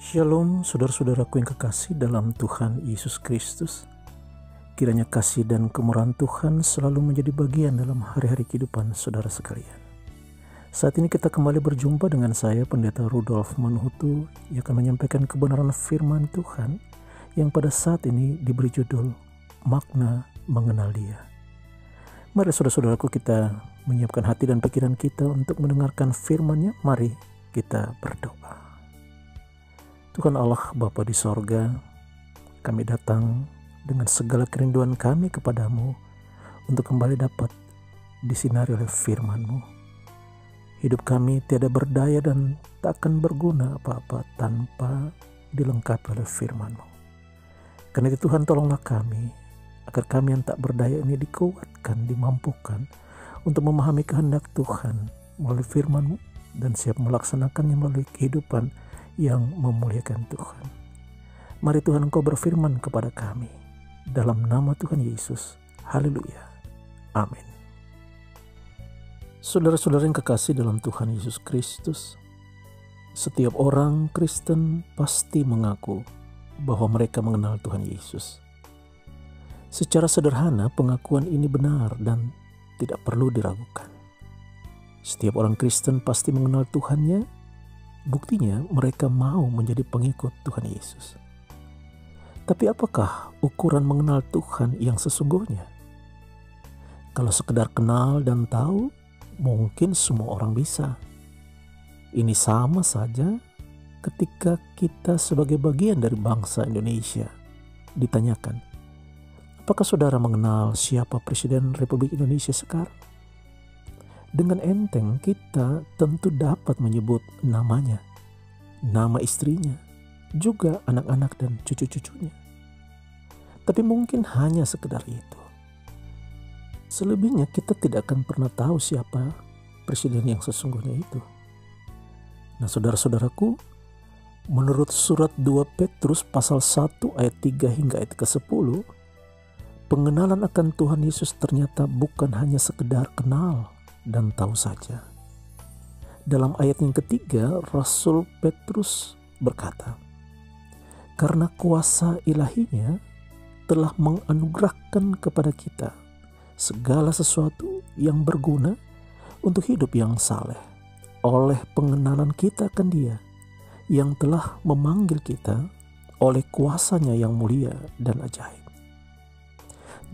Shalom saudara-saudaraku yang kekasih dalam Tuhan Yesus Kristus. Kiranya kasih dan kemurahan Tuhan selalu menjadi bagian dalam hari-hari kehidupan saudara sekalian. Saat ini kita kembali berjumpa dengan saya, Pendeta Rudolf Manhutu, yang akan menyampaikan kebenaran firman Tuhan yang pada saat ini diberi judul Makna Mengenal Dia. Mari saudara-saudaraku, kita menyiapkan hati dan pikiran kita untuk mendengarkan firman-Nya. Mari kita berdoa. Tuhan Allah Bapa di sorga, kami datang dengan segala kerinduan kami kepadamu untuk kembali dapat disinari oleh firman-Mu. Hidup kami tiada berdaya dan tak akan berguna apa-apa tanpa dilengkapi oleh firman-Mu. Karena itu Tuhan, tolonglah kami agar kami yang tak berdaya ini dikuatkan, dimampukan untuk memahami kehendak Tuhan melalui firman-Mu dan siap melaksanakannya melalui kehidupan yang memuliakan Tuhan. Mari Tuhan, Engkau berfirman kepada kami dalam nama Tuhan Yesus. Haleluya. Amin. Saudara-saudara yang kekasih dalam Tuhan Yesus Kristus, setiap orang Kristen pasti mengaku bahwa mereka mengenal Tuhan Yesus. Secara sederhana, pengakuan ini benar dan tidak perlu diragukan. Setiap orang Kristen pasti mengenal Tuhannya. Buktinya mereka mau menjadi pengikut Tuhan Yesus. Tapi apakah ukuran mengenal Tuhan yang sesungguhnya? Kalau sekedar kenal dan tahu, mungkin semua orang bisa. Ini sama saja ketika kita sebagai bagian dari bangsa Indonesia ditanyakan, apakah saudara mengenal siapa Presiden Republik Indonesia sekarang? Dengan enteng kita tentu dapat menyebut namanya, nama istrinya, juga anak-anak dan cucu-cucunya. Tapi mungkin hanya sekedar itu. Selebihnya kita tidak akan pernah tahu siapa presiden yang sesungguhnya itu. Nah, saudara-saudaraku, menurut surat 2 Petrus pasal 1 ayat 3 hingga ayat ke-10, pengenalan akan Tuhan Yesus ternyata bukan hanya sekedar kenal dan tahu saja. Dalam ayat yang ketiga, Rasul Petrus berkata, karena kuasa ilahinya telah menganugerahkan kepada kita segala sesuatu yang berguna untuk hidup yang saleh oleh pengenalan kita akan Dia yang telah memanggil kita oleh kuasanya yang mulia dan ajaib.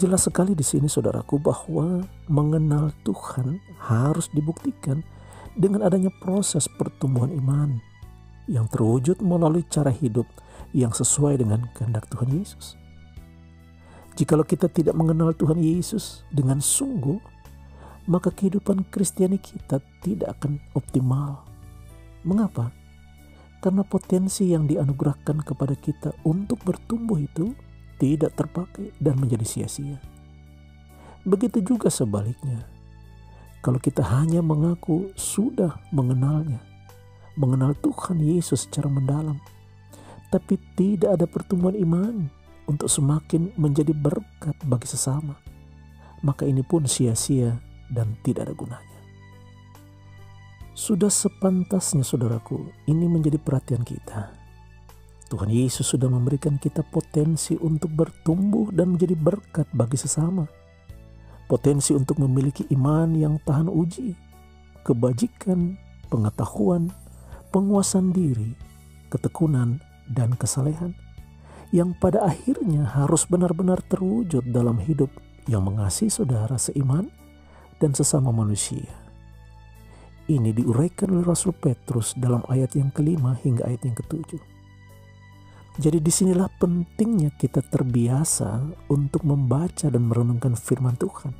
Jelas sekali di sini saudaraku bahwa mengenal Tuhan harus dibuktikan dengan adanya proses pertumbuhan iman yang terwujud melalui cara hidup yang sesuai dengan kehendak Tuhan Yesus. Jikalau kita tidak mengenal Tuhan Yesus dengan sungguh, maka kehidupan Kristiani kita tidak akan optimal. Mengapa? Karena potensi yang dianugerahkan kepada kita untuk bertumbuh itu tidak terpakai dan menjadi sia-sia. Begitu juga sebaliknya. Kalau kita hanya mengaku sudah mengenalnya, mengenal Tuhan Yesus secara mendalam, tapi tidak ada pertumbuhan iman untuk semakin menjadi berkat bagi sesama, maka ini pun sia-sia dan tidak ada gunanya. Sudah sepantasnya saudaraku, ini menjadi perhatian kita. Tuhan Yesus sudah memberikan kita potensi untuk bertumbuh dan menjadi berkat bagi sesama. Potensi untuk memiliki iman yang tahan uji, kebajikan, pengetahuan, penguasaan diri, ketekunan, dan kesalehan yang pada akhirnya harus benar-benar terwujud dalam hidup yang mengasihi saudara seiman dan sesama manusia. Ini diuraikan oleh Rasul Petrus dalam ayat yang kelima hingga ayat yang ketujuh. Jadi disinilah pentingnya kita terbiasa untuk membaca dan merenungkan firman Tuhan,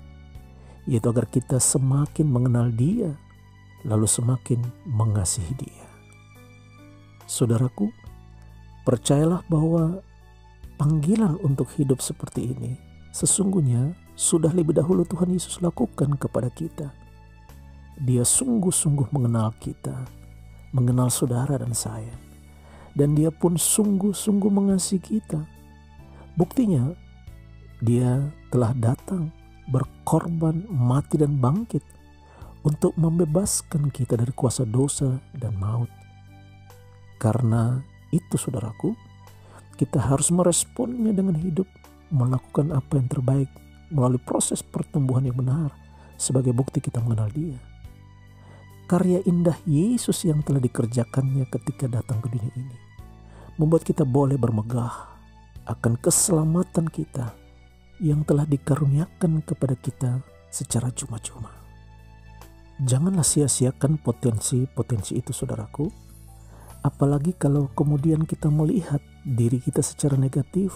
yaitu agar kita semakin mengenal Dia, lalu semakin mengasihi Dia. Saudaraku, percayalah bahwa panggilan untuk hidup seperti ini sesungguhnya sudah lebih dahulu Tuhan Yesus lakukan kepada kita. Dia sungguh-sungguh mengenal kita, mengenal saudara dan saya. Dan Dia pun sungguh-sungguh mengasihi kita. Buktinya, Dia telah datang, berkorban, mati dan bangkit untuk membebaskan kita dari kuasa dosa dan maut. Karena itu saudaraku, kita harus meresponnya dengan hidup, melakukan apa yang terbaik melalui proses pertumbuhan yang benar sebagai bukti kita mengenal Dia. Karya indah Yesus yang telah dikerjakannya ketika datang ke dunia ini membuat kita boleh bermegah akan keselamatan kita yang telah dikaruniakan kepada kita secara cuma-cuma. Janganlah sia-siakan potensi-potensi itu saudaraku. Apalagi kalau kemudian kita melihat diri kita secara negatif,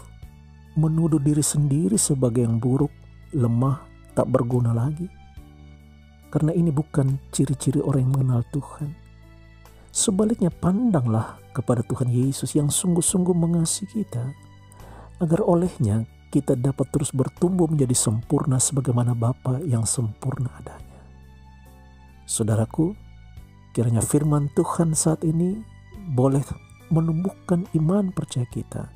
menuduh diri sendiri sebagai yang buruk, lemah, tak berguna lagi. Karena ini bukan ciri-ciri orang yang mengenal Tuhan. Sebaliknya pandanglah kepada Tuhan Yesus yang sungguh-sungguh mengasihi kita, agar olehnya kita dapat terus bertumbuh menjadi sempurna sebagaimana Bapa yang sempurna adanya. Saudaraku, kiranya firman Tuhan saat ini boleh menumbuhkan iman percaya kita,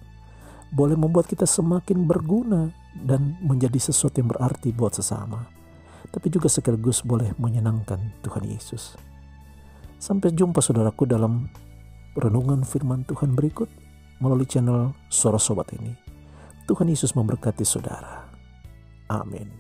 boleh membuat kita semakin berguna dan menjadi sesuatu yang berarti buat sesama, tapi juga sekaligus boleh menyenangkan Tuhan Yesus. Sampai jumpa saudaraku dalam renungan firman Tuhan berikut melalui channel Suara Sobat ini. Tuhan Yesus memberkati saudara. Amin.